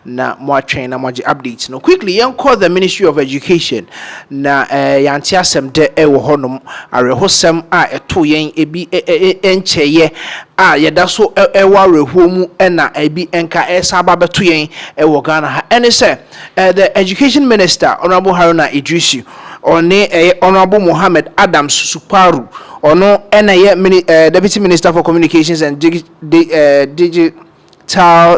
na mo atwen na mo agi updates no quickly yen call the Ministry of Education na yanti asem de wo honom arehosem a eto yen ebi encheye a yeda so ewa rehomu na ebi enka esaba beto yen wo Ghana ha ene say the Education Minister Honorable Haruna Iddrisu One Honorable Mohammed Adams Suparu Ono Deputy Minister for Communications and Digital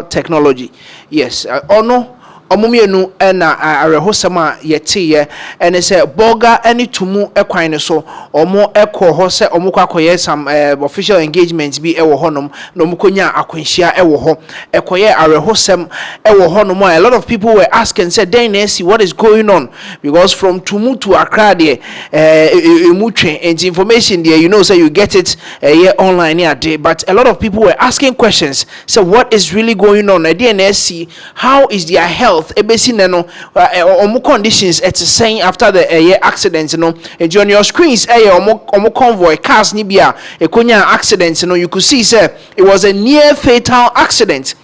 Technology. Yes, Ono Omumienu na arehosema yetiye ene se boga any tumu ekwan ne so omo ekọ ho se omo kwakoye some official engagements bi ewo honom na omo konya akwanhia ewo ho ekoye arehosem ewo honom. A lot of people were asking said then see what is going on because from Tumu to Accra there emutwe and information there you know say you get it here online here day, but a lot of people were asking questions so what is really going on at DNSC, how is their health ebesi no omo conditions at saying after the accident and on your screens omo convoy cars ni bia ekonya accident you could see say it was a near fatal accident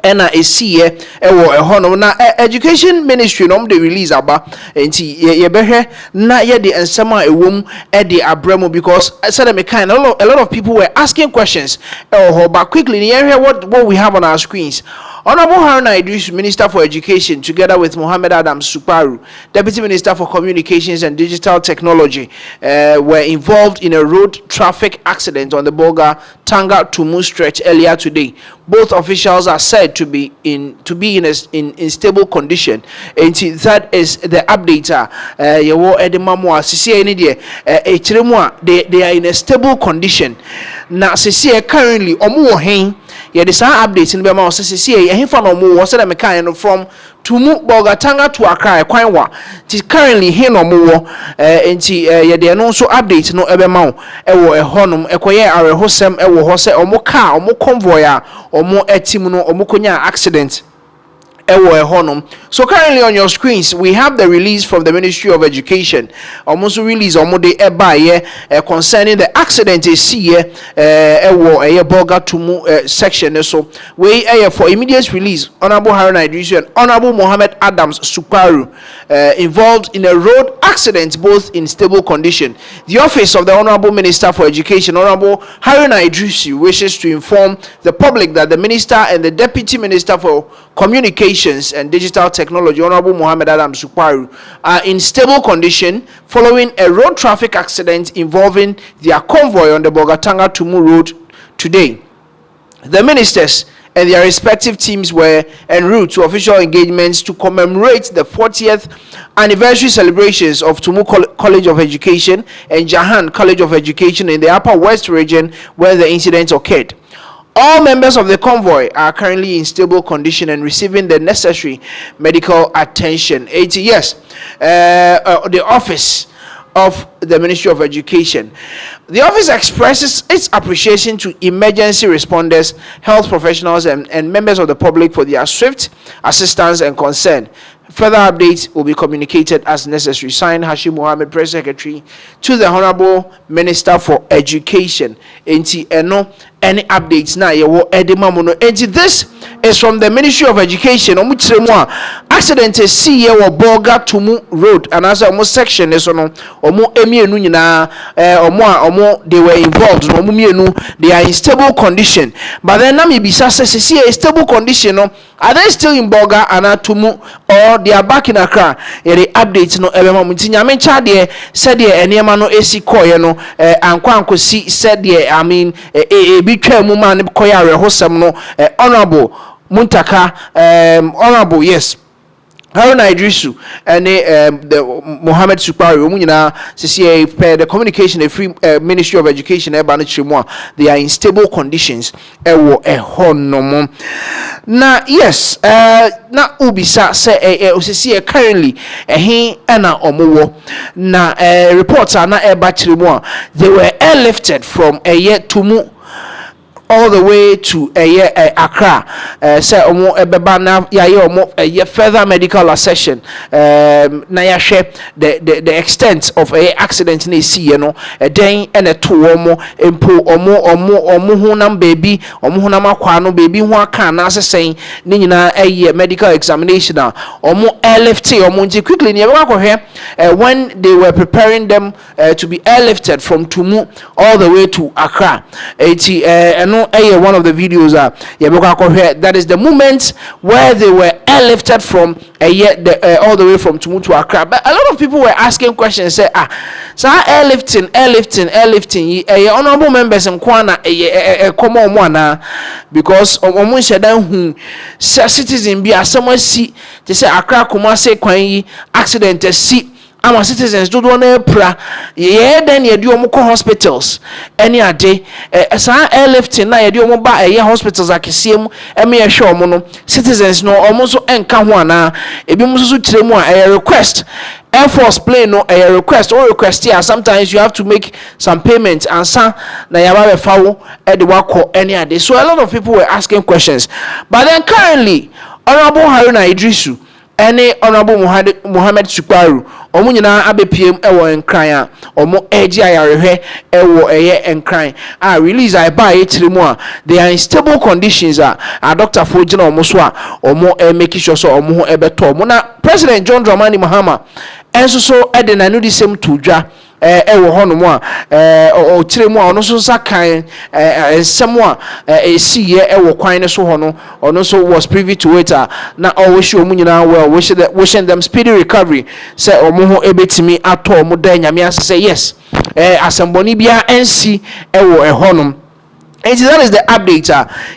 and a see na Education Ministry no dey release aba enti ye behwe na ye de ensema ewom de abramo because I said me kind a lot of people were asking questions but quickly here what we have on our screens. Honorable Haruna Iddrisu, Minister for Education, together with Mohammed Adams Suparu, Deputy Minister for Communications and Digital Technology, were involved in a road traffic accident on the Bolga Tanga Tumu stretch earlier today. Both officials are said to be in stable condition. And that is the updater. They are in a stable condition. Now, currently, the same updates in Bema say ehimfa no mo was say me no from Tumu Bogatanga to Accra kwanwa ti currently he no mo enti ye de no so update no ebema ewo ehonum ekoye arehosem ewo ho se omo car omo convoy a omo etim no omo konya accident. So currently on your screens we have the release from the Ministry of Education. Almost release concerning the accident is see Bolga Tumu section. So we for immediate release Honorable Haruna Iddrisu and Honorable Mohammed Adams Suparu involved in a road accident, both in stable condition. The office of the Honorable Minister for Education, Honorable Haruna Iddrisu, wishes to inform the public that the Minister and the Deputy Minister for Communications and Digital Technology, Honorable Mohammed Adams Suparu, are in stable condition following a road traffic accident involving their convoy on the Bogatanga Tumu Road today. The ministers and their respective teams were en route to official engagements to commemorate the 40th anniversary celebrations of Tumu College of Education and Jahan College of Education in the Upper West region where the incident occurred. All members of the convoy are currently in stable condition and receiving the necessary medical attention. Yes, the office of the Ministry of Education. The office expresses its appreciation to emergency responders, health professionals, and members of the public for their swift assistance and concern. Further updates will be communicated as necessary. Signed, Hashim Mohammed, Press Secretary to the Honorable Minister for Education. Any updates now? This is from the Ministry of Education. Accident is see ye Bolga Tumu Road, and as almost section is on they were involved. They are in stable condition. But then Namibisa says see a stable condition. Are they still in Bolga and Tumu, or they are back in Accra? The updates no every moment. Nyamencha de said ye any man no AC koye and kwanko see said ye I mean bitwa mu man koya rehosem no honorable Muntaka honorable yes Haruna Iddrisu and the Mohammed Suparu the communication the free Ministry of Education they are in stable conditions na yes na ubisa say currently na omowo na reports are na eba they were airlifted from Tumu all the way to Accra. Say omo ebeba na yaye omo further medical assessment. Na ya share the extent of accident na see no den ene to omo empo omo honam baby omo honam akwa no baby ho aka na asesen ni nyina medical examination omo airlifted omo nti quickly ni ebeka kohwe when they were preparing them to be airlifted from Tumu all the way to Accra. One of the videos that is the moment where they were airlifted from all the way from Tumu to Accra. But a lot of people were asking questions, say so airlifting honorable members in Kwana common one because citizen be as someone see they say Accra Kumasi Kwan accident see our citizens do want pra then you do more hospitals any a day airlifting na you do more ba hospitals akisiemu eme show mo citizens no almost enka ho ana ebi mo so kire mu a request Air Force plane no a request or request here sometimes you have to make some payments and some na yaba be fawo e de wako any a day. So a lot of people were asking questions, but then currently Honorable Haruna Iddrisu any Honorable Mohammed Sukwaru omo nyina abepiem ewo enkran a omo egi ayarehwe ewo enkran a release I buy etirimu a they are in stable conditions a doctor for gina omo so a omo make sure so omo ho ebeto omo na President John Dramani Mahama enso so ede na no di sem tudwa ewo hono mo a o tiremu a ono so sakan ensem a esiye ewo kwan ne so hono ono so was privy to it na o wish omu nyina well wishing them speedy recovery say omo ho ebetimi ato omo da nyame asese yes asemboni bia ensi ewo honom. And that is the update.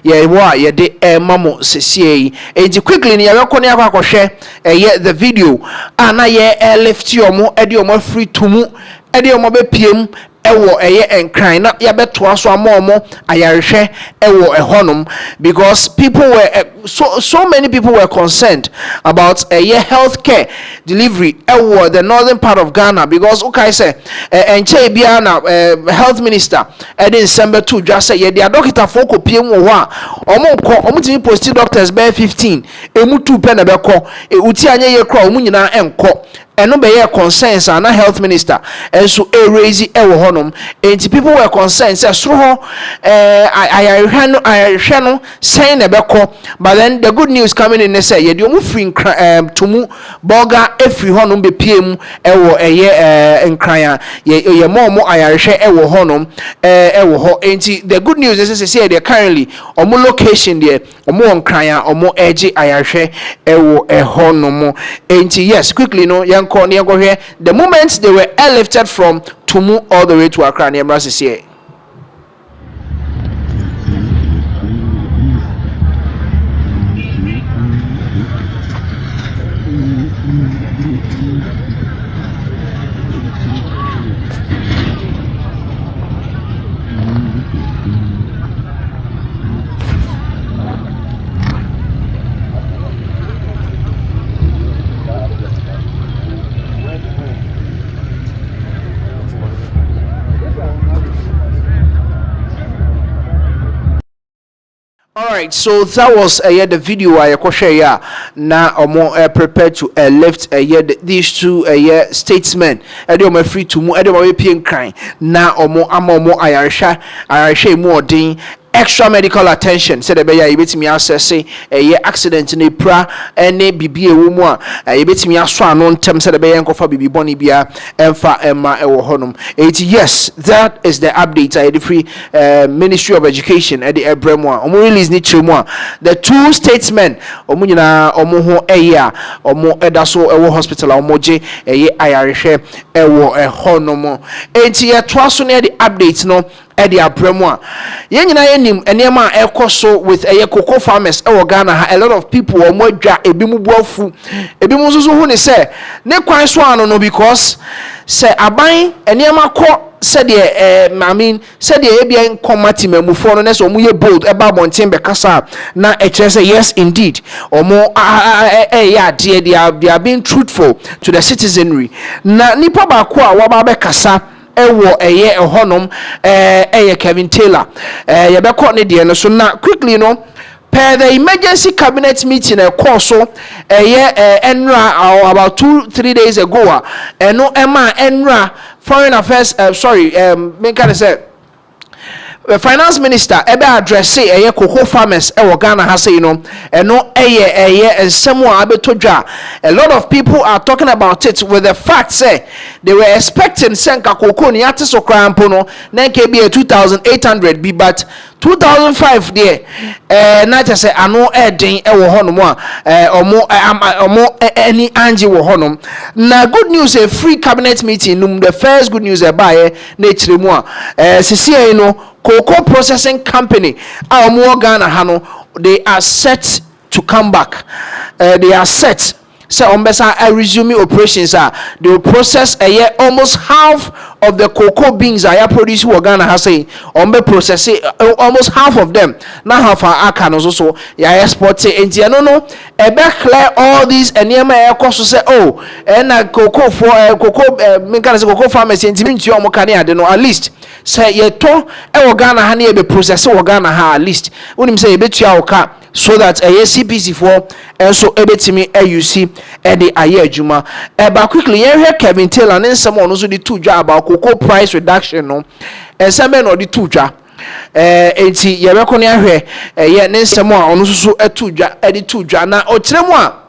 The mamo sesi. And quickly, ni yawe koni akwa share the video. Na left yomo edi omo free tumu edi omo be piem ewo enkran na yabeto aso amomo ayarehwe ewo ehonum because people were so many people were concerned about healthcare delivery ewo the northern part of Ghana because okay say enche bia na health minister edin December 2 just say ye dia doctor for ko piem wo a omo timi post doctors be 15 emu 2 pe na be ko uti anye ye kra omu nyina enko eno be ye concerns na health minister enso raise ewo honom and people were concerned say so ayarehwe no saying na be ko. But then the good news coming in say ye di omu free Tumu boga efri honom be piem ewo enkran ye mo ayarehwe ewo honom ewo ho. And the good news is say they currently omo location there omo enkran omo eji ayarehwe ewo honom. And yes quickly no the moment they were airlifted from Tumu all the way to Accra near Mercenaries. Alright, so that was the video I share now prepared to lift these two statesmen omo free to mu omo pien crying now omo ayarsha more din extra medical attention said be ya yebetimi assess accident ne pra ene bibie wo mu a yebetimi aso ano ntem said be ya nkofa bibi boni bia emfa emma ewo honum. Yes, that is the update the free Ministry of Education at the ebremu a omo release ni chemu a the two statesmen omo nyina omo ho omo edaso ewo hospital omo je ayarehwe ewo honum. Ye twaso ne the update no Eddie Abremwa. Yenina yenim enema ekoso with cocoa farmers ewo Ghana. A lot of people are more dra ebimu bofu. Ebimu susu hu ne say ne kwan so ano no because say aban enema ko said said the Abian committee memufo no so muye bold eba bonten be kasa na say yes indeed or more yeah they are being truthful to the citizenry na nipa ba ko a wa ba be kasa ewo eye ehonom eye Kevin Taylor yebekọ ne de no so na quickly no per the emergency cabinet meeting course enra about 2-3 days ago no emma enra foreign affairs make I say the finance minister ebe address cocoa farmers Ghana ha say no eno ensemo abetodwa. A lot of people are talking about it with the fact say they were expecting senka cocoa ni ate so krampo no na nke be 2800 be but 2005 there na just say ano eden ewo honom a omo any anji wo honom na. Good news, a free cabinet meeting the first good news buy na chiremu a sisi no cocoa processing company our Ghana hano they are set to come back. They are set so ombesa resume operations they will process a year almost half of the cocoa beans I produce Ghana has say ombe process almost half of them now half our can also ya export say and no clear all these and near cost say oh and cocoa for cocoa farmers and to at least say ye to Ghana honey be process Ghana ha at least when him say bet you so that CPC for and so ebetimi AUC and the aye juma but quickly here Kevin Taylor and someone also the two job about cocoa price reduction no and some men or the two job enti ye rekoni ahwe ye ne nsemo a ono so atu dwa edi two dwa na otremu a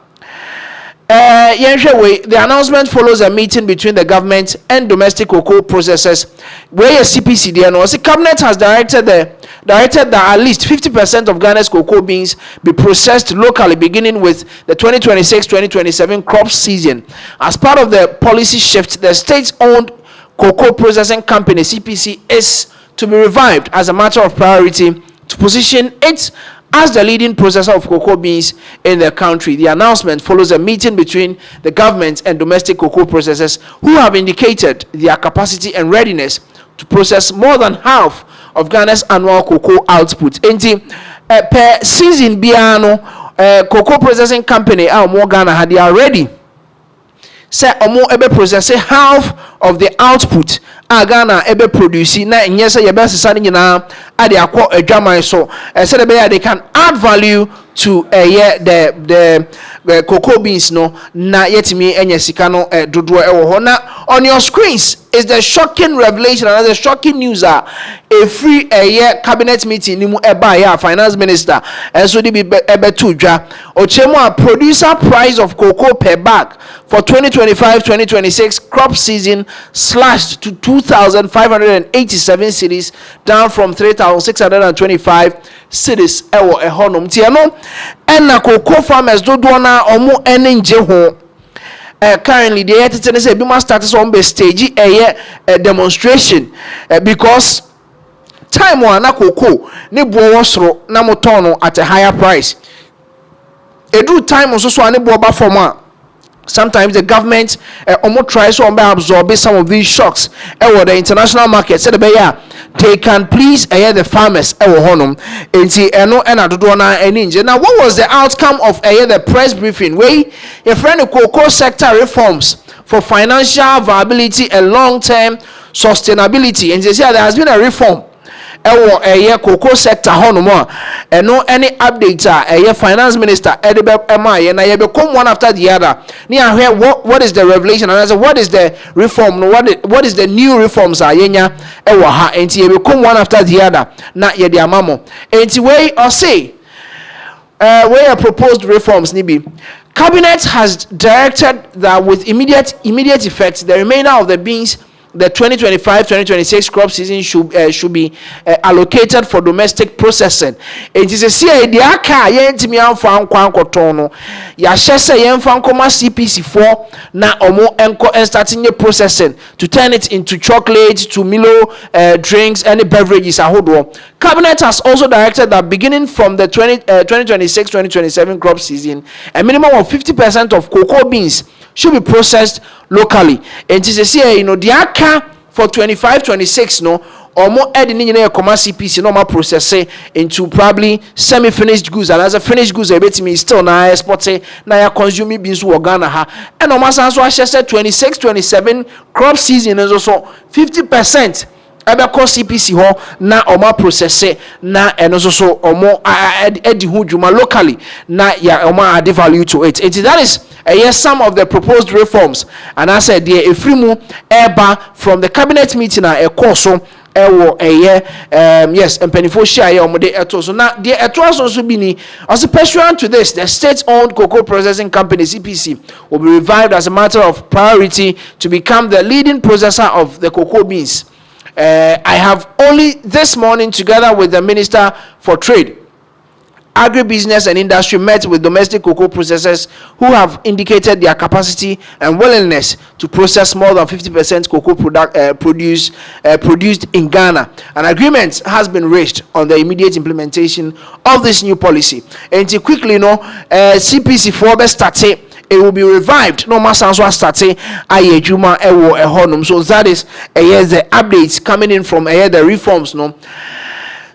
the announcement follows a meeting between the government and domestic cocoa processors where a CPC there no. The cabinet has directed that at least 50% of Ghana's cocoa beans be processed locally beginning with the 2026-2027 crop season. As part of the policy shift, the state-owned cocoa processing company CPC is to be revived as a matter of priority to position it as the leading processor of cocoa beans in the country. The announcement follows a meeting between the government and domestic cocoa processors who have indicated their capacity and readiness to process more than half of Ghana's annual cocoa output. Per season biano cocoa processing company more Ghana had already say omo ebe process half of the output Ghana ebe produce na nyesa ye be sesa nyina ade akọ adwaman so say they can add value to the cocoa beans no na yetimi enya sika no dodo ewo ho na. On your screens is the shocking revelation and the shocking news a free cabinet meeting ni mu eba ya finance minister and so dey be ebe to dwa ochemu a producer price of cocoa per bag for 2025-2026 crop season slashed to 2,587 cedis down from 3,625 cedis ewo ehonom tie no na cocoa farmers dodo na omo enje ho. Currently the editor say be must start on be stage a demonstration because time one na cocoa ne bo wosoro na moton at a higher price. Edu time so ne bo ba form a sometimes the government almost tries to absorb some of these shocks or the international market said they can please the farmers now what was the outcome of the press briefing where your friend the cocoa sector reforms for financial viability and long-term sustainability, and they say there has been a reform cocoa sector honoma and no any updates finance minister Edebe MI and I become one after the other. Near here what is the revelation and I said what is the reform what is the new reforms yenya ha and you become one after the other not yet their mamo and way or say where proposed reforms nibi cabinet has directed that with immediate effect the remainder of the beans the 2025-2026 crop season should be allocated for domestic processing. It is a CA the aka yentimi amfa nkwa nkoton ya hyese yemfa nkoma CPC4 na omo enko starting processing to turn it into chocolate to Milo drinks and beverages ahodo. Cabinet has also directed that beginning from the 2026-2027 crop season a minimum of 50% of cocoa beans should be processed locally. And to say the aka for 25-26 no omo edi ni nyina ekoma CPC no ma process into probably semi-finished goods, and as a finished goods ebetimi still na export na ya consume bi nso wo Ghana ha, and o ma san so ahye 26-27 crop season is also 50% ebe ko CPC ho na oma process na eno so omo edi hu dwuma locally na ya oma add value to it. That is yes, some of the proposed reforms, and I said there efrimu eba from the cabinet meeting a so ewo yes, mpenifo share omode eto so na the eto so bi ni as pursuant to this, the state owned cocoa processing company CPC will be revived as a matter of priority to become the leading processor of the cocoa beans. I have only this morning, together with the Minister for Trade, Agribusiness and Industry, met with domestic cocoa processors who have indicated their capacity and willingness to process more than 50% cocoa produced in Ghana. An agreement has been reached on the immediate implementation of this new policy. And to quickly CPC for best started, it will be revived. No matter how starting ayejuma ewo ehonum. So that is the updates coming in from the reforms. No.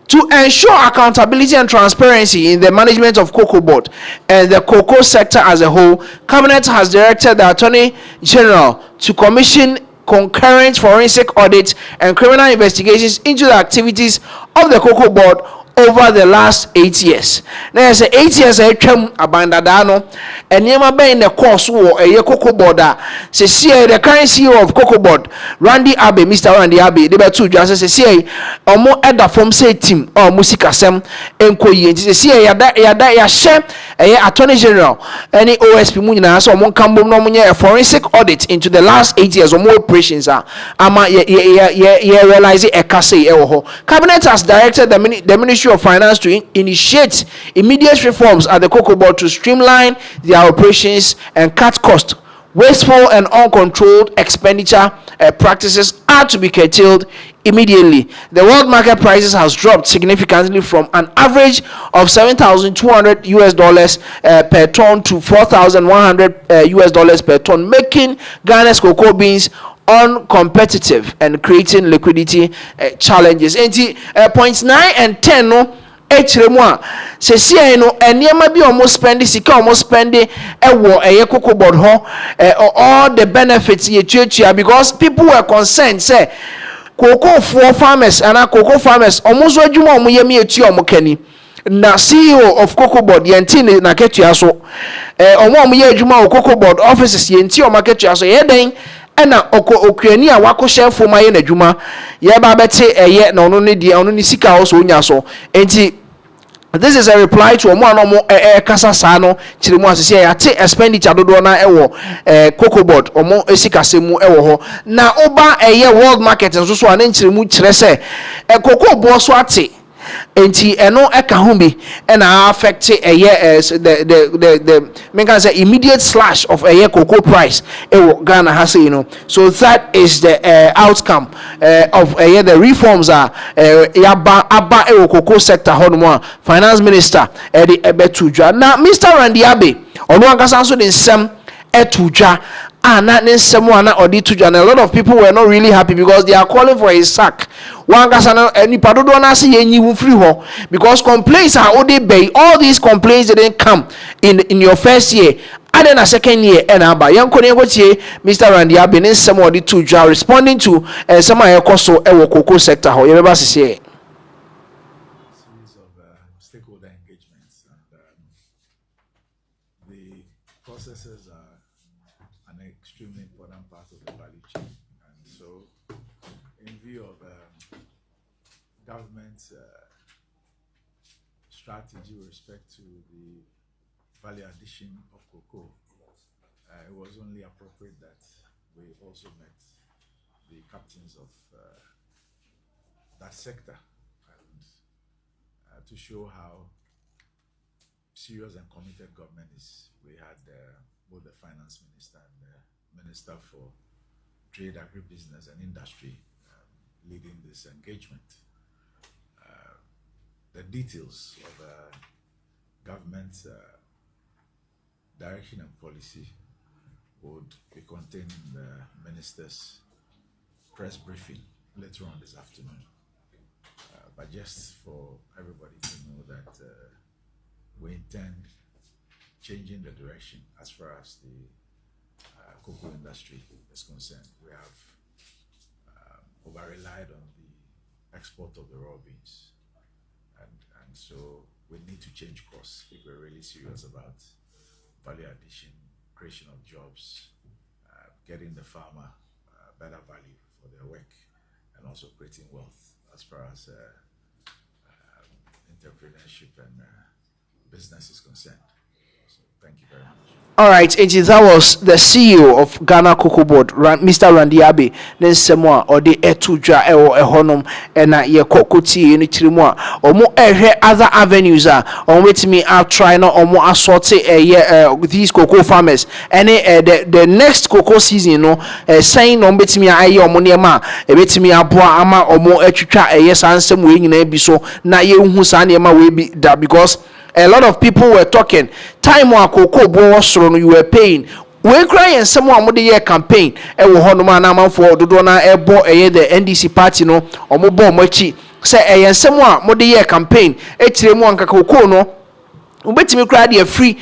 To ensure accountability and transparency in the management of Cocoa Board and the cocoa sector as a whole, Cabinet has directed the Attorney General to commission concurrent forensic audits and criminal investigations into the activities of the Cocoa Board over the last 8 years. Now, I say 8 years I came abandadano, and never been in the course war a Cocoa Board. Say, see the current CEO of Cocoa Board, Randy Abbey, Mr. Randy Abbey, they were two just say, or more at the form say team or Musika Sam, and Koyi, see, ya share a Attorney General, any OSP Munina, so one Cambo nominate a forensic audit into the last 8 years or more operations. Ama realize a case. Cabinet has directed the Ministry of Finance to initiate immediate reforms at the Cocoa Board to streamline their operations and cut costs. Wasteful and uncontrolled expenditure practices are to be curtailed immediately. The world market prices has dropped significantly from an average of $7,200 per ton to $4,100 per ton, making Ghana's cocoa beans uncompetitive and creating liquidity challenges. Points 9 and 10 no hremu se sie no eniema bi almost spend sika almost spend ewo Cocoa Board ho all the benefits ye tuatua, because people were concerned say cocoa for farmers and cocoa farmers almost adwuma omo yemi etu omo kani na CEO of Cocoa Board yenti na ketua so omo ye adwuma o Cocoa Board offices yenti omo ketua so ye den ena okuani a wakoshe foma ye na adwuma ye ba bete na ono ne die ono ne sika ho so onya so enti this is a reply to omo anomo kasa sa no chiremu asese ya te expenditure dodo na ewo Cocoa Board omo esikasemu ewo ho na oba world market nso so an chiremu kire se Cocoa Board so ate enti eno eka ho bi na affect the me can say immediate slash of cocoa price Ghana has, you know. So that is the outcome of the reforms are aba cocoa sector honmo finance minister the ebetudwa na Mr. Randy Abbey ono ankasa so den sem etudwa na nsemo na odi tudwa, and a lot of people were not really happy because they are calling for his sack. One gasa any padodo na say yenyi free ho, because complaints are already bay. All these complaints didn't come in your first year, and then a second year and aba yanko ne gotie Mr. Randy Abbey nsemo odi tudwa responding to some ayekoso cocoa sector ho yebeba sese stakeholder engagements, and the processes are an extremely important part of the value chain. And so, in view of government's strategy with respect to the value addition of cocoa, it was only appropriate that we also met the captains of that sector and to show how serious and committed government is. We had both the finance minister and the minister for trade, agribusiness and industry leading this engagement. The details of government's direction and policy would be contained in the minister's press briefing later on this afternoon. but just for everybody to know that we intend changing the direction as far as the cocoa industry is concerned. We have over-relied on the export of the raw beans, and so we need to change course if we're really serious about value addition, creation of jobs, getting the farmer better value for their work, and also creating wealth as far as entrepreneurship and business is concerned. So thank you very much. All right, that was the CEO of Ghana Cocoa Board, Mr. Randy Abbey. Then semua or the etudra honum and ye kokoti in chirimwa or more other avenues on which me are trying or more assorted with these cocoa farmers. And the next cocoa season, you know, saying on bet me I or moneyama, a bet me a boa ama or more etutra yes and some way in be so na ye whosanema will be that because a lot of people were talking time wa cocoa boss you were paying we cry and someone would year campaign e wo hono ma na manfo dodo na e bo the NDC party no omo bo mochi say e someone would year campaign e tire mu anka cocoa no ubetimi cry dey free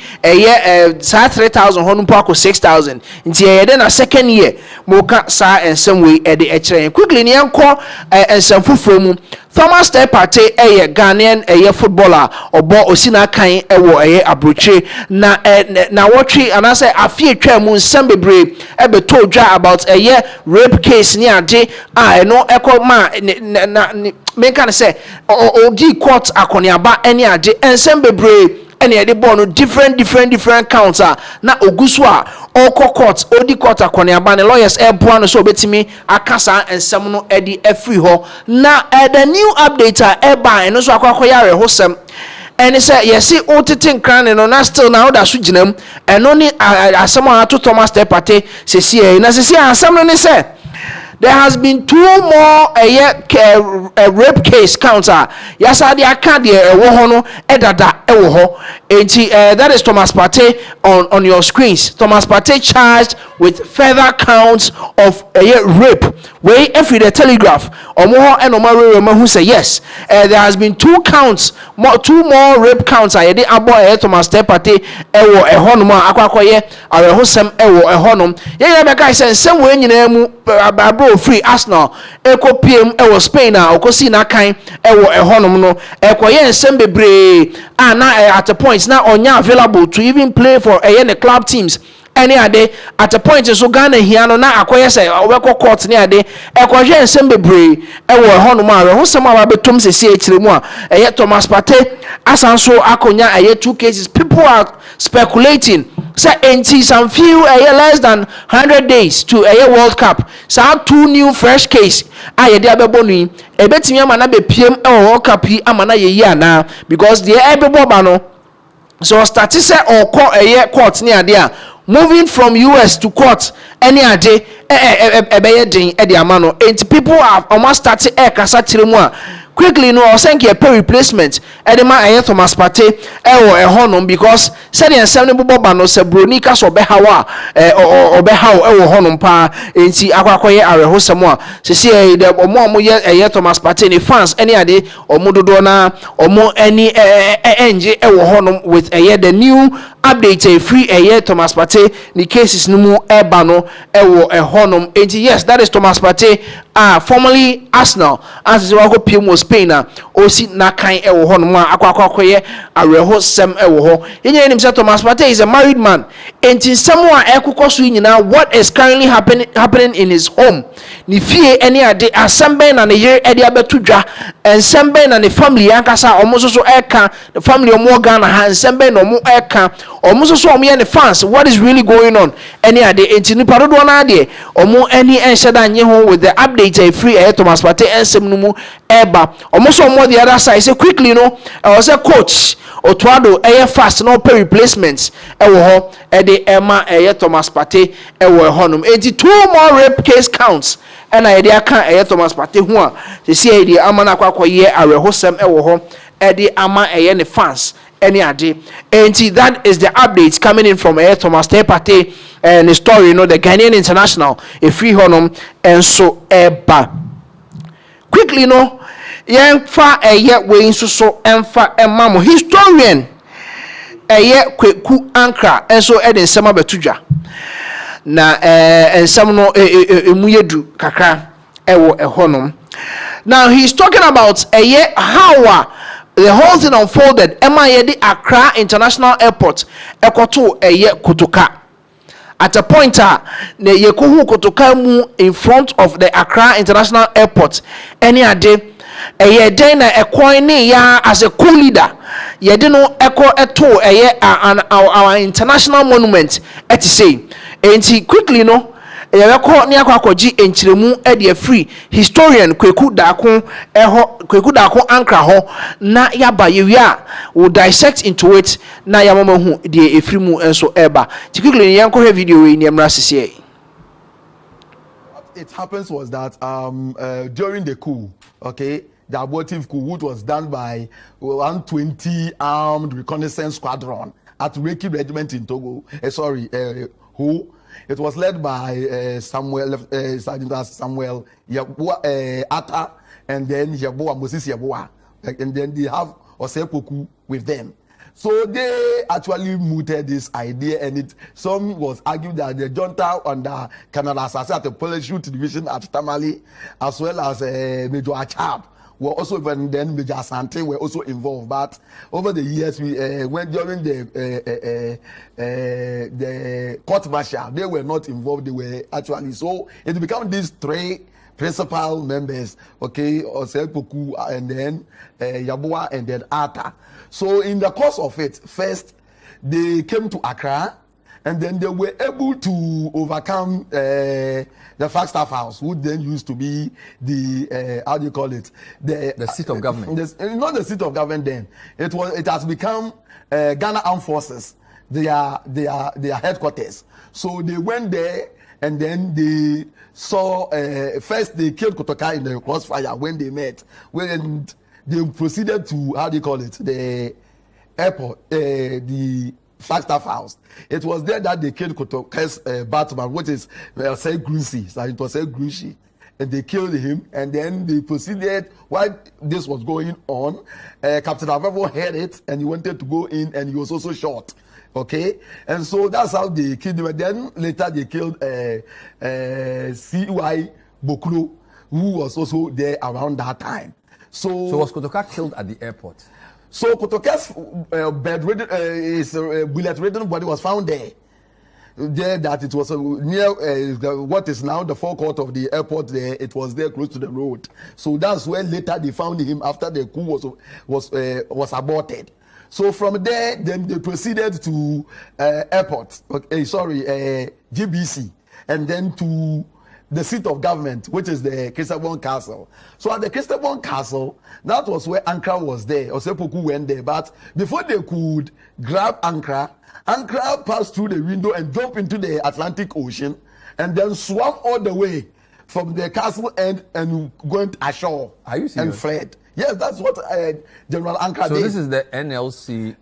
sa 3,000 hono po 6,000 nti then a second year mo ka sa and some way e dey kire quickly ni enko ensam fufuro mu Thomas Partey Ghanaian footballer obo osina kan ewo abroche na watchi and I say afie twa mu nsam bebre ebeto dwa about rape case ni ade no ekọ ma me kan say ogi court akoniaba eni ade nsam bebre and the born different counts na ogusu oko court odi court akoniaba ne lawyers boano so betimi akasa ensem no edi free ho na the new update eba eno so akwakoyare hosem and say yes o titin kran no na still na oda so ginam eno ni asem ato Thomas Partey sesi na sesi asem no ne say there has been 2 more rape case counter. Yes, I can't edada ewoho. That is Thomas Partey on your screens. Thomas Partey charged with further counts of rape. Way every the Telegraph or more and who say yes. There has been 2 more rape counts. I did about Thomas Partey ewo ehonoma akwakoye arehosem ewo ehonum. Yeah, the guy said some way in free Arsenal eko PM ewo Spain okosi na kan ewo ehonum no ekoye nsem bebre na at a point now onya available to even play for the club teams any ade at a point so Ghana hiano na akoye say obeko court ni ade ekoye nsem bebre ewo ehonum arehosem ababetom sesi ekiremu Thomas Partey asanso akonya 2 cases. People are speculating say enti some few less than 100 days to World Cup so 2 new fresh case ayede abebonu ebetimi ama na be piem World Cup yi ama na ye ana because the ebeboba no so start say or court ni ade a moving from US to court any ade ebeye den e de ama no enti people have almost started kasa kiremu a quickly no or send a pay replacement edema Thomas Partey honum because said in 7 boba no se broni ka so be hawa obehaw honum pa enti akwakoye arehosem a se the omo ye Thomas Partey ni fans any ade omo dodo na omo any enje honum with the new update free Thomas Partey ni cases no mu eba no honum enti yes that is Thomas Partey formerly Arsenal as wako pimo Spain osi na kan ewo ho no akwakoye areho sem ewo ho yenye nim say Thomas Partey is a married man enti someone ekokoso nyina what is currently happening in his home ni fie any ade asembe na ne yere ade abetudwa ensembe na ne family yankasa omososo eka the family omo Ghana ha ensembe na omo eka omososo omo ye ne fans what is really going on any ade enti ni parodo na ade omo any ensheda nye ho with the update free Thomas Partey ensem no mu eba almost on the other side say quickly no I was a coach Otuado fast no pay replacements ho the Emma Thomas Partey honum 82 more rape case counts and I can Thomas Partey who they say the amana kwakoye arehosem ho the ama ne fans any ade and that is the updates coming in from Thomas Partey and the story the Ghanaian international a free honum and so eba quickly no yɛmfa ɛyɛ wei nso so ɛmfa ɛma mo historian ɛyɛ Kwaku Ankra enso ɛde nsɛm abeto dwa na nsɛm no emu yedu kakra ɛwɔ ɛhɔnom. Now he's talking about how the whole thing unfolded. Emma yedi Accra International Airport ekoto Kotoka. At a point ne yekohu Kotoka mu in front of the Accra International Airport. Any ade den na ekwan ne ya as a coup leader. Yedi no eko eto our international monument say. And quickly no yɛbɛkɔ ne akɔkɔgye enkyiremu ɛde free historian Kwaku Daako Ankra ho na yaba yewia will dissect into it na yamama hu de efiri mu enso eba quickly yɛnkɔhwɛ video we niamra sisi. What it happens was that during the coup, okay, the abortive coup, which was done by 120 armed reconnaissance squadron at Reiki Regiment in Togo, who it was led by Sergeant Samuel Atta, and then Moses Yaboa, and then they have Osepoku with them. So they actually mooted this idea, and some was argued that the junta under Colonel Asase at the Parachute Division at Tamale, as well as Major Achab, were also, and then Major Asante were also involved. But over the years, we went during the court martial, they were not involved. They were actually, so it became these three principal members, okay, Osepoku, and then Yaboa, and then Atta. So in the course of it, first they came to Accra, and then they were able to overcome the Flagstaff House, who then used to be the how do you call it, the seat of government. Not the seat of government then. It has become Ghana Armed Forces, their headquarters. So they went there, and then they saw first they killed Kotoka in the crossfire when they met. When they proceeded to, how do you call it, the airport, the Flagstaff House. It was there that they killed Kotoka's Batman, which is Grushi. So it was Grushi. And they killed him, and then they proceeded, while this was going on, Captain Avevo heard it, and he wanted to go in, and he was also shot. Okay, and so that's how they killed him. And then later they killed C.Y. Boklo, who was also there around that time. So was Kotoka killed at the airport? So Kotoka's bullet-ridden body was found there. There, that it was near what is now the forecourt of the airport. There, it was there close to the road. So that's where later they found him after the coup was aborted. So from there, then they proceeded to airport. Okay, GBC, and then to the seat of government, which is the Christabon Castle. So at the Christabon Castle, that was where Ankra was there. Osepoku went there, but before they could grab Ankra passed through the window and jumped into the Atlantic Ocean, and then swam all the way from the castle end and went ashore. Are you serious? And fled. Yes, that's what General Ankra did. So this is the NLC,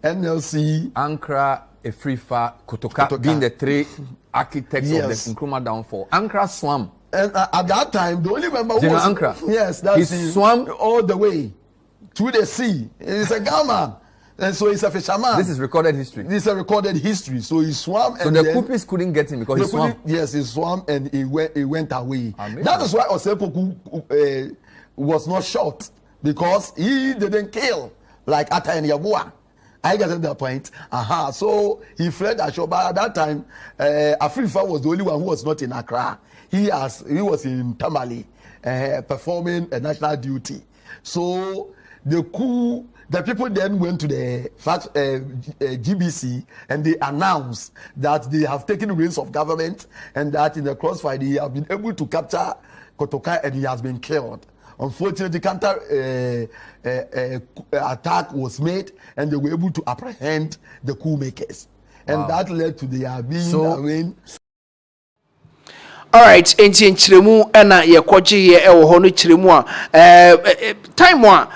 Ankra, Efrifa, Kotoka being the three architects of the Nkrumah downfall. Ankra swam. And at that time, the only member who was Ankra. Yes, that's he swam all the way through the sea. He's a gunman, and so he's a fisherman. This is recorded history. This is a recorded history. So he swam, so and the Kupis couldn't get him because he swam. Yes, he swam and he went away. Amazing. That is why Osepoku was not shot, because he didn't kill like Atta and Yaboa. I got to that point. So he fled ashore. But at that time, Afrifa was the only one who was not in Accra. He was in Tamale performing a national duty. So the coup, the people then went to the GBC, and they announced that they have taken reins of government, and that in the crossfire they have been able to capture Kotoka, and he has been killed. Unfortunately, counter attack was made, and they were able to apprehend the coup makers, and that led to their being arraigned. All right, enti nchiremu na yekoje ye ewo ho no chiremu a time a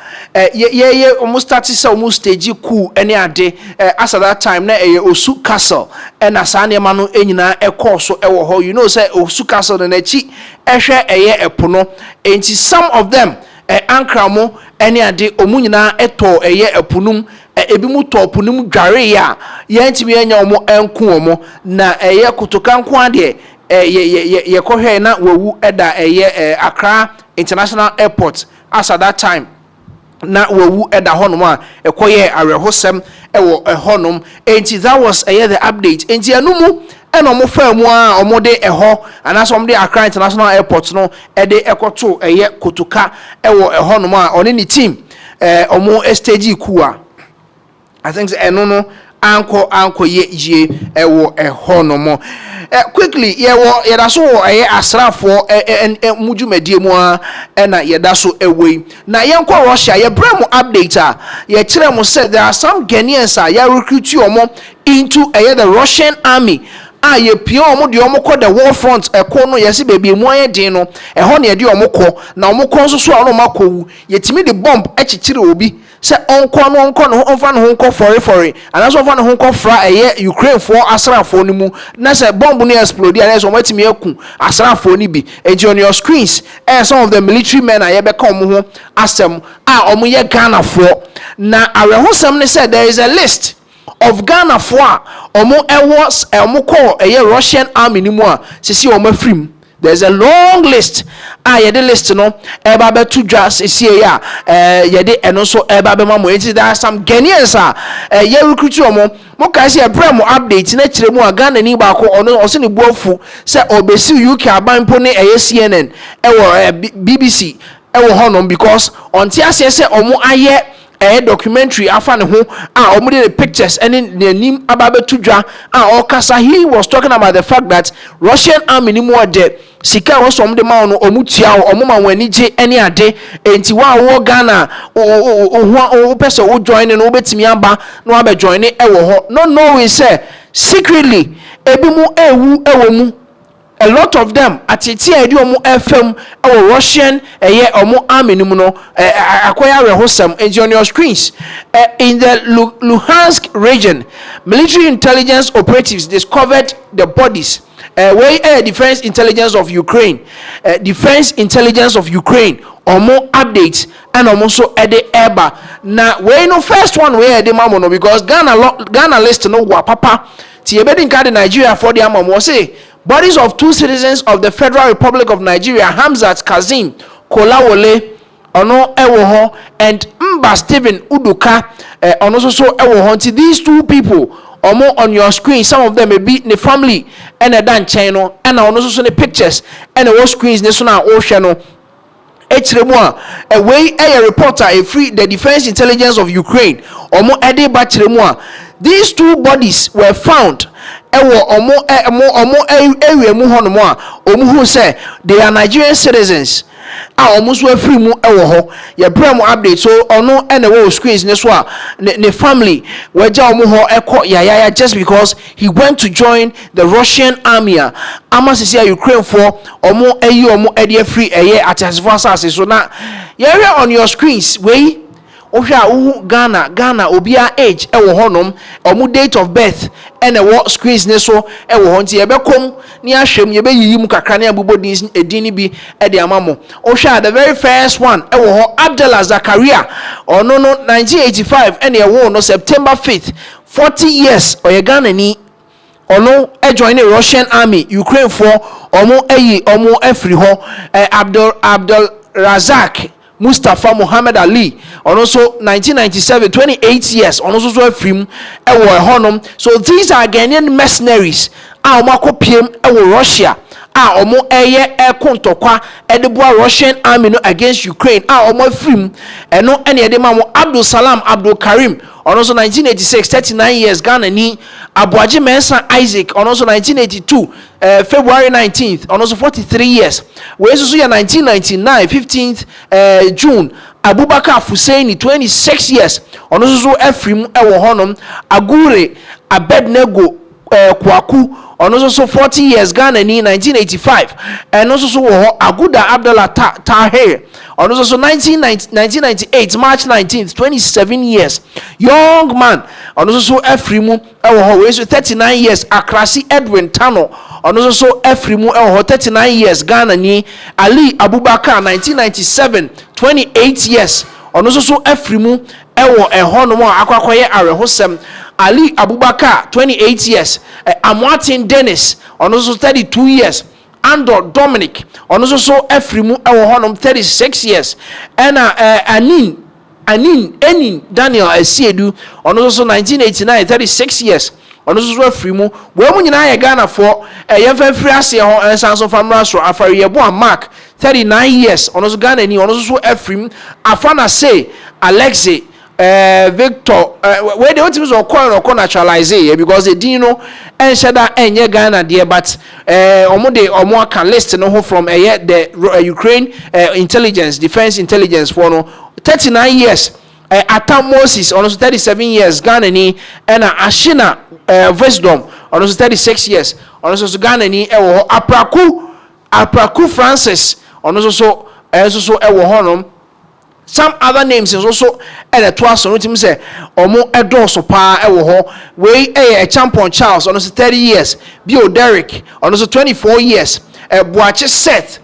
ye almost start say almost stage coup ene ade as at that time na Osu Castle na sa ne ma no enyina ekọ so ewo ho. You know say Osu Castle na chi ehwe eye epo no, enti some of them Ankra mo ene ade omu nyina eto eye apunum ebi mu to apunum dware ya yentimi enya omo enku omo na eye kutoka nko ade ye kohwe na wawu eda eye Accra International Airport as at that time na wawu eda honom a ekoye arehosem ewo honom enti that was the update enti anumu eno mo fa mu a omode eho anaso omde Accra International Airport no ede ekoto kutuka ewo honom a oni ni team omo stage kuwa I think eno no anko ye ewo honom quickly yeda so asrafo mujumedie mu a na yeda so ewei na yenko Russia ye bremo update a ye kire mo said there are some Ghanaians a ye recruit omo into the Russian army ye pia omo de omo ko the war front eko no yesi baby mu ayedin no eho ne de omo ko na omo ko nso so a no makowu yetimi de bomb echichire obi se onko no onfa no honko for and so onfa no honko fra Ukraine for asrafo ni mu na se bomb no explode and so matimi aku asrafo ni bi and on your screens some of the military men are be come ho asem omo ye Ghana for na arehosem ne said there is a list of Ghana for omo omo call Russian army ni mu a sisi omo afrim. There's a long list. Yede list no eba be to just see ya yede eno so eba be mamo. There are some Ghanaians ye recruit omo mo ka se bremo update na kire mu a Ghana ni ba ko ono ose ni buofu se obesi UK abanpo ne CNN BBC ewo honom because onti ase se omo aye documentary afa ne ho omo the pictures and the nim ababe tudwa okasa he was talking about the fact that Russian army ni mo de sika wo som de ma no omu tua omo ma wani je ene ade enti wa wo Ghana o pese o join no betimi aba no aba join ewo ho no we say secretly ebi mu ewu mu a lot of them atiti edi omo FM Russian omo army ni mu no akoya rehosem enti on your screens in the Luhansk region military intelligence operatives discovered the bodies defense intelligence of Ukraine omo updates and also ede eba na we no first one we ede mamo no because Ghana list no wa papa ti ebedi nka Nigeria for the amamo say bodies of two citizens of the Federal Republic of Nigeria, Hamzat Kazim Kolawole ono ewo ho and Mba Stephen Uduka ono so ewo ho. These two people omo on your screen, some of them may be the family and a dan channel and ono so the pictures and the screens ne so na o hwe no a reporter the defense intelligence of Ukraine omo ede ba chiremu these two bodies were found omo area mu hono mo a omo hu say they are Nigerian citizens omo so afri mu ho ye brem update so ono wo screens ne so a ne family waja omo ho ekọ yaya just because he went to join the Russian army amasisi Ukraine for omo ede free atasifo asase so na ye on your screens we ohwa Ghana obia age ewo honom omu date of birth and what screens ne so ewo ho nti ebekom ni ahwem ye beyiyi mu kakra ne abobodin edin bi e de amamo ohwa the very first one ewo ho Abdullah Zakaria ono no 1985 and ewo no September 5th 40 years oye Ghana ni ono join the Russian army Ukraine for omo afri ho Abdul Razak Mustafa Muhammad Ali also 1997 28 years also so afrim honom. So these are Ghanaian mercenaries omako piem Russia omo kontokwa edeboa Russian army no against Ukraine omo afrim eno ene ede mamo Abdul Salam Abdul Karim also 1986 39 years Ghana ni Abuaji Mensa Isaac also 1982 February 19th also 43 years we so 1999 15th June Abubakar Fusaini 26 years also afrim honom Agure Abednego Kwaku also 40 years Ghana ni 1985 and also Aguda Abdullah Tahir also 1998 March 19th 27 years young man also Efrimu 39 years Akrasi Edwin Tano also Efrimu 39 years Ghana ni Ali Abubakar 1997 28 years ono so afrimu ewo ehonom a akwakoye arehosem. Ali Abubakar 28 years, Amwatin Dennis ono so 32 years, Andor Dominic ono so afrimu ewo honom 36 years, ena Enin Daniel Esiedu ono so 1989 36 years. Ono so afrimu we mu nyina ye Ghana for yemfa free ase ho ensan so famra so afari yebo Mark 39 years. Ono so Ghana ni ono so afrimu afana say Alexei Victor where the ultimate or naturalize because the dino and shada enye Ghana there, but omo can list no from the Ukraine intelligence defense intelligence for no 39 years. Atam Moses almost 37 years Ghana ni and Ashina Wisdom almost 36 years almost Ghana ni Apraku Francis almost so ewo honom. Some other names is also at a twice on which say omo edoso pa ewo ho we a champion Charles almost 30 years Bio Derek almost 24 years Boache Seth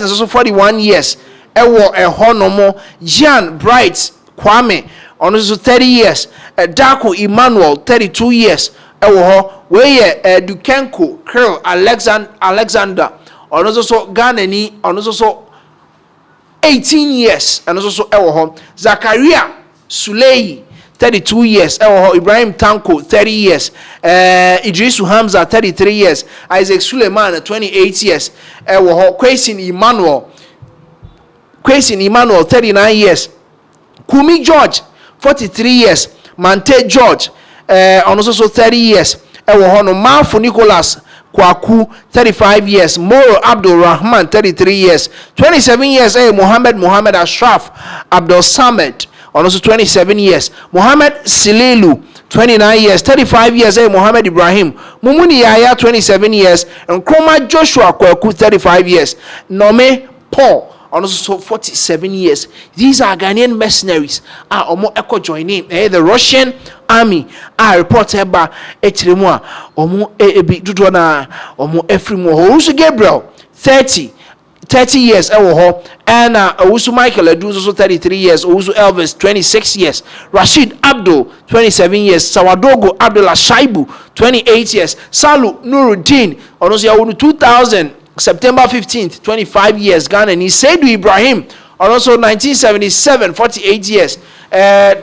is also 41 years ewo honomo Jean Bright Kwame almost 30 years Darko Emmanuel 32 years ewo ho we Dukenko Curl Alexander almost Ghana ni almost 18 years and also ewo Zakaria Sulei 32 years ewo Ibrahim Tanko 30 years Iddrisu Hamza 33 years Isaac Suleiman 28 years ewo Kwesi Emmanuel 39 years Kumi George 43 years Mante George also 30 years ewo no Malfo Nicholas Kwaku 35 years, Moro Abdul Rahman 33 years, 27 years Muhammad Ashraf Abdul Samad also 27 years, Muhammad Sililu 29 years, 35 years Muhammad Ibrahim Mumuni Yaya 27 years, and Kroma Joshua Kwaku 35 years, Nome Paul also 47 years. These are Ghanaian mercenaries omo echo joining the Russian army reported by etremua omo ebi dudu na omo efrimu Owusu Gabriel 30 years ewo ho, and Owusu Michael Edu also 33 years, Owusu Elvis 26 years, Rashid Abdul 27 years, Sawadogo Abdullah Shaibu 28 years, Salu Nuruddin onoso ya 2000 September 15th 25 years Ghana ni Saidu Ibrahim also 1977 48 years,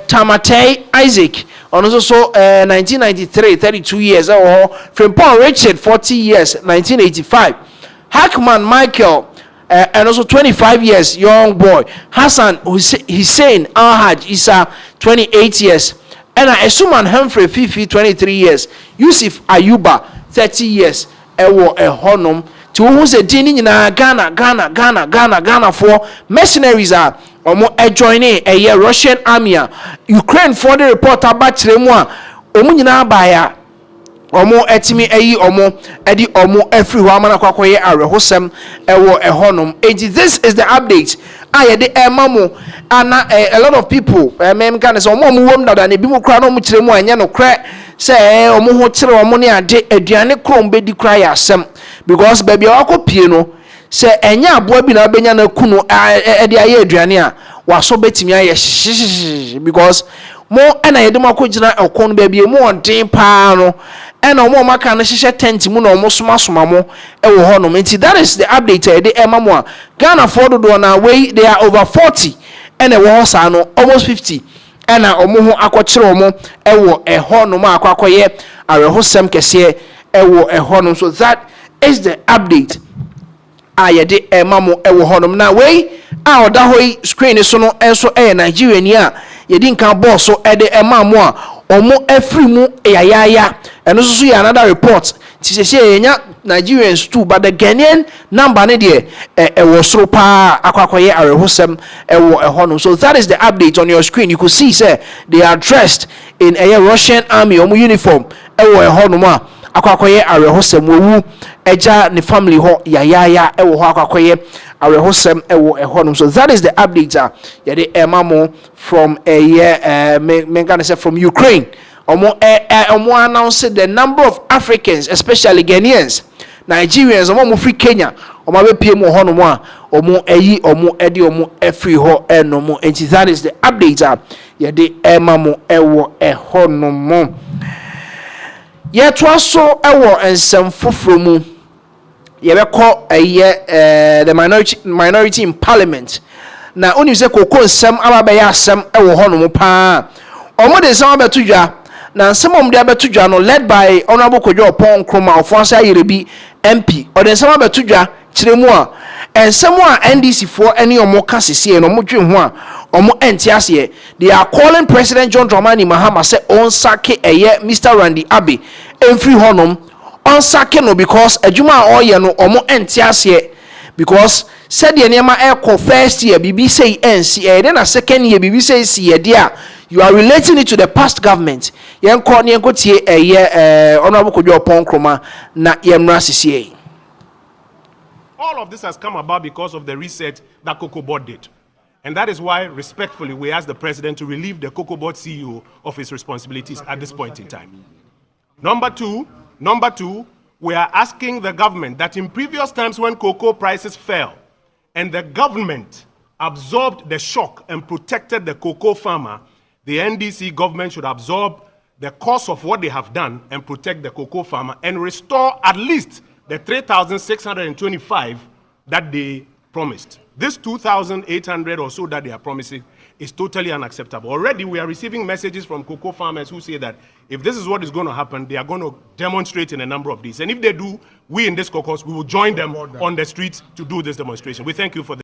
Tamatei Isaac also 1993 32 years, Frimpong Richard 40 years 1985, Hackman Michael and also 25 years young boy, Hassan Hussein Alhaj Isa 28 years, and Esuman Humphrey Fifi 23 years, Yusuf Ayuba 30 years ewo honum to who say dini na Ghana for mercenaries are omo joining a Russian army Ukraine for the report about tremwa omo nyina baya omo etimi omo edi omo every woman akwakoye arehosem ewo ehonum. This is the update ayede emamo ana a lot of people mem kan say omo wom dada na bi mu kra no mu tremu anya no kra say omo ho kire omo ne ade aduane krom be di kra ya asem because baby akopie no say enya aboa bi na benya na kunu ede aye aduane a waso betimi aye because mo ena yede mo akogina ekon baby mo on pa no ena omo maka na hihye tent mu na omo soma mo ewo ho no. That is the update ede emamo a Ghana for do na way they are over 40 and ewo ho sa no almost 50 ena omo ho akokire omo ewo eho no ma akwakoye arehosem kese ewo eho no. So that is the update ayede emamo ewo ho no. Na way a oda hoi screen so no enso Nigeria ni a yedi nkan boss so ede emamo a omo afrimu yayaya and also see another report ti say enya Nigerians too, but the Ghanaian number ne de was so pa akwakoye arehosem ewo ehono. So that is the update on your screen. You could see say they are dressed in a Russian army omo uniform ewo ehono ma akwakoye arehosem wowu eja ne family ho yayaya ewo ho akwakoye arehosem ewo ehono. So that is the update yede emamo from me gonna say from Ukraine. Omo announced the number of Africans, especially Ghanaians, Nigerians, omo free Kenya, omo be pie mu ho no mo a omo eyi omo ede omo efri ho eno mo. And that is the update ye de ema mo ewo eho no mo. Ye to so ewo ensem foforo mu ye be call the minority in parliament. Na oni se koko nsem aba be ya asem ewo ho no mo pa omo de nsem abeto dwa na nsem om de abeto dwa no led by honorable Kojo Opon Kroma of Onsa Yerebi MP o de nsem abeto dwa kire mu a ensem a NDC for any omo ka sese no mo dwe ho a omo entiase they are calling President John Dramani Mahama say on sake Mr. Randy Abbey emfri honom on sake no because adwuma a oye no omo entiase because said the name echo first year BB say NC then a second year BB say see there you are relating it to the past government yen ko ne ko tie honorable Kojo Opon Kroma na yemra sisi. All of this has come about because of the reset that Cocoa Board did. And that is why, respectfully, we ask the president to relieve the Cocoa Board CEO of his responsibilities at this point in time. Number two, we are asking the government that in previous times when cocoa prices fell and the government absorbed the shock and protected the cocoa farmer, the NDC government should absorb the cost of what they have done and protect the cocoa farmer and restore at least the 3,625 that they promised. This 2,800 or so that they are promising is totally unacceptable. Already we are receiving messages from cocoa farmers who say that if this is what is going to happen, they are going to demonstrate in a number of these. And if they do, we in this caucus, we will join them on the streets to do this demonstration. We thank you for this.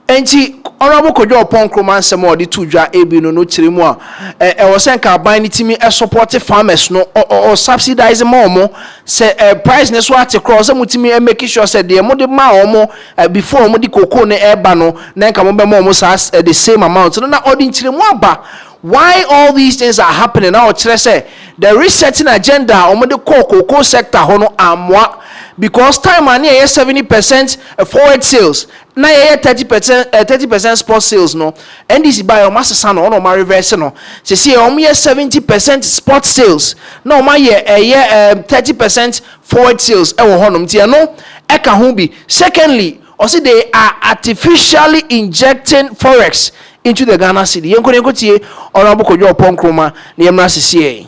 Enti honorable Kojo Opon Kroma nsem odi tudwa ebi no kire mu a was sen ka ban ni timi support farmers no or subsidize more say price ne so ate cross mutimi make sure say de mo de ma omo before mo di cocoa ne eba no na nka mo be mo the same amount no na odi kire mu aba. Why all these things are happening now? Say the resetting agenda omo de cocoa sector hono amwa because time and 70% forward sales na 30% spot sales no NDC buy o masesa no no ma reverse no se see o 70% spot sales na o ma 30% forward sales e wo honom tie no e ka ho bi. Secondly, also they are artificially injecting forex into the Ghana city. Yenko tie Honorable Kojo Opon Kroma na yemra sisi.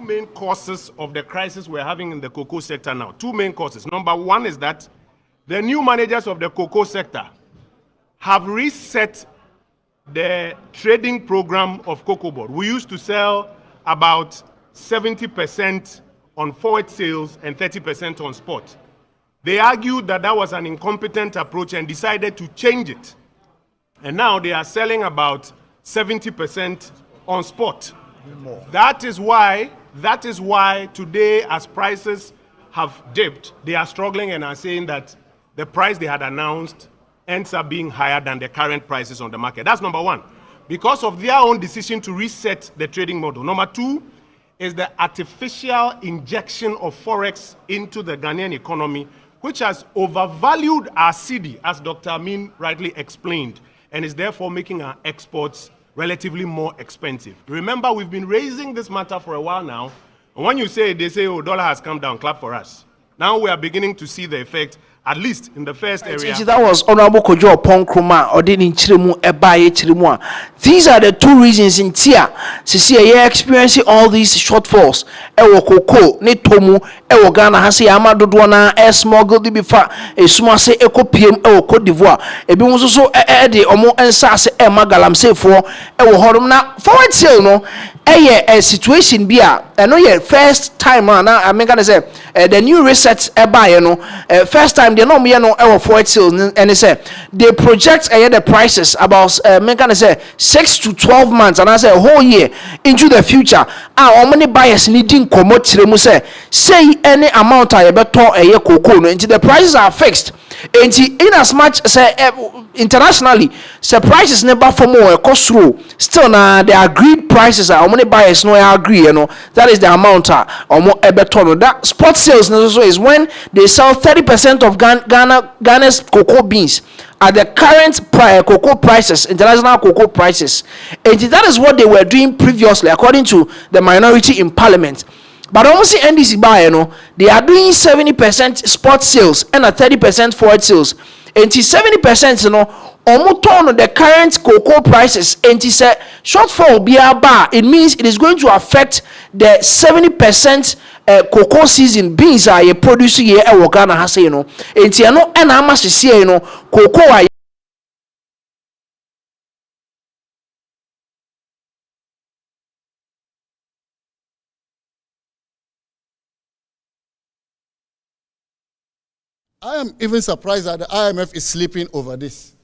Main causes of the crisis we're having in the cocoa sector now. Two main causes. Number one is that the new managers of the cocoa sector have reset the trading program of Cocoa Board. We used to sell about 70% on forward sales and 30% on spot. They argued that that was an incompetent approach and decided to change it. And now they are selling about 70% on spot. That is why today, as prices have dipped, they are struggling and are saying that the price they had announced ends up being higher than the current prices on the market. That's number one, because of their own decision to reset the trading model. Number two is the artificial injection of forex into the Ghanaian economy, which has overvalued our cedi, as Dr. Amin rightly explained, and is therefore making our exports relatively more expensive. Remember, we've been raising this matter for a while now. And when you say, they say, oh, dollar has come down, clap for us. Now we are beginning to see the effect, at least in the first area. That was Honorable Kojo Opon Kroma or didn't chirimu ebaye chirimu. These are the two reasons in Tia. See, you're experiencing all these shortfalls. Ewo koko, ne tomu, ewo Ghana hasi amado dwana, smuggle di bifa, small say eco PM, ewo Cote d'Ivoire. Ebi muso ede omo ensase magalam say for ewo horum na forward sale no. A situation be I know your first time now I'm gonna say the new reset buy no first time they know me no forward sales and they say they project the prices about gonna say 6 to 12 months and I say a whole year into the future. How many buyers needing commot say any amount I better a year cocoa into the prices are fixed. And in as much say internationally, say prices never for more cost through. Still now the agreed prices are how many buyers no agree, you know. That is the amount or more better. That spot sales also is when they sell 30% of Ghana's cocoa beans at the current cocoa prices, international cocoa prices. And that is what they were doing previously, according to the minority in parliament. But almost NDC buy, they are doing 70% spot sales and a 30% forward sales. And 70%, on the current cocoa prices, and shortfall be a bar. It means it is going to affect the 70% cocoa season beans are a producer here at Wakana has and how much is here, cocoa. I am even surprised that the IMF is sleeping over this.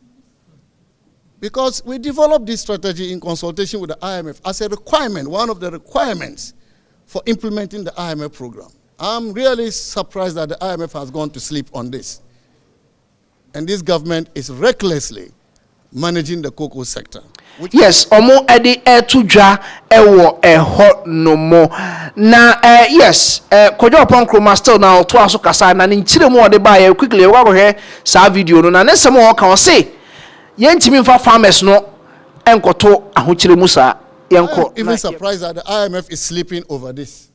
Because we developed this strategy in consultation with the IMF as a requirement, one of the requirements for implementing the IMF program. I'm really surprised that the IMF has gone to sleep on this. And this government is recklessly managing the cocoa sector. Yes, omo edi etuja ewo eho no mo. Na yes, kojo upon chroma still now to aso kasa na nchire mu ode ba ye quickly we go he sa video no na nsem o kan say yentimi mfa farmers no enkoto ahochire mu sa yenko. Even surprised that the IMF is sleeping over this.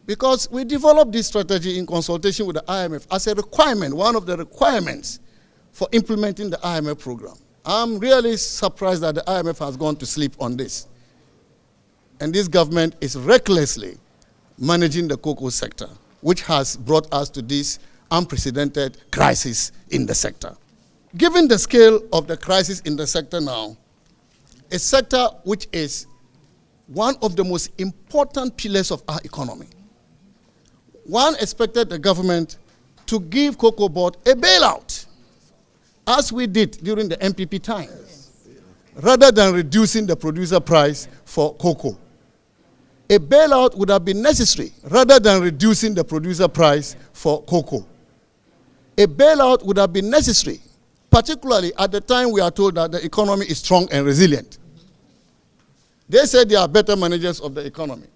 Because we developed this strategy in consultation with the IMF as a requirement, one of the requirements for implementing the IMF program. I'm really surprised that the IMF has gone to sleep on this. And this government is recklessly managing the cocoa sector, which has brought us to this unprecedented crisis in the sector. Given the scale of the crisis in the sector now, a sector which is one of the most important pillars of our economy, one expected the government to give Cocoa Board a bailout, as we did during the MPP time, rather than reducing the producer price for cocoa. A bailout would have been necessary rather than reducing the producer price for cocoa. A bailout would have been necessary, particularly at the time we are told that the economy is strong and resilient. They said they are better managers of the economy.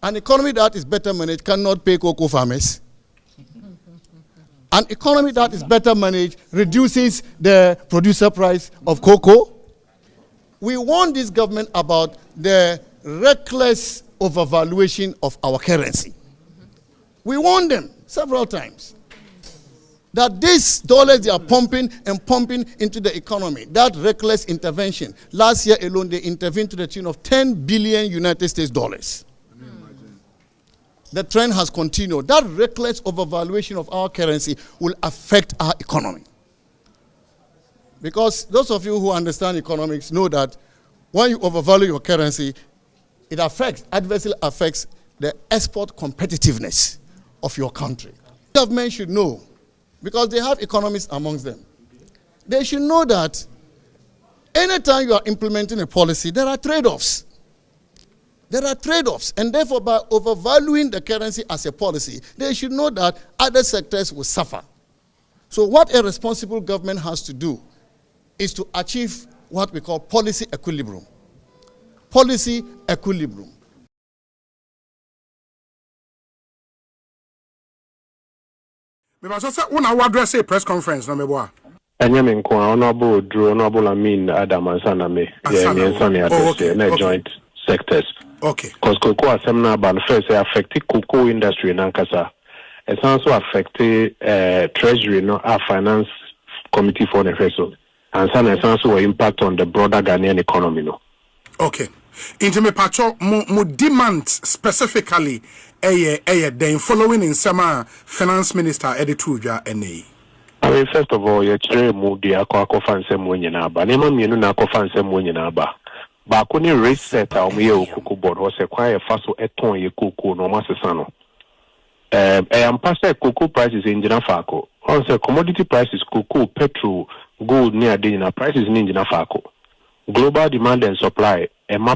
An economy that is better managed cannot pay cocoa farmers. An economy that is better managed reduces the producer price of cocoa. We warned this government about the reckless overvaluation of our currency. We warned them several times that these dollars they are pumping and pumping into the economy, that reckless intervention. Last year alone, they intervened to the tune of 10 billion United States dollars. The trend has continued. That reckless overvaluation of our currency will affect our economy. Because those of you who understand economics know that when you overvalue your currency, it adversely affects the export competitiveness of your country. Government should know, because they have economists amongst them. They should know that anytime you are implementing a policy, there are trade-offs. There are trade-offs, and therefore by overvaluing the currency as a policy, they should know that other sectors will suffer. So what a responsible government has to do is to achieve what we call policy equilibrium. Policy equilibrium. Me say una wa address a press conference no me boa. Enyamin ko honorable Drew, honorable Amin Adam Ansana me. Yeah, me Ansana address na joint sectors. Okay. Because cocoa assembly ban first affect cocoa industry in Ankasa. It also affect treasury, no, our finance committee for the vessel. And some also impact on the broader Ghanaian economy, no. Okay. Into me pacho mo demand specifically then following in summer finance minister Edituja NDC. I mean, first of all, you're trying to the akwa fan sem when you naba. Nema mienu na akwa fan sem when you naba. Ba kuni reset a umiye ukuku board was a quiet faso eton ye kuku no masesano. Am past cocoa prices in Jina Fako. Also, commodity prices, cocoa, petrol, gold near dinner prices in Jina Fako. Global demand and supply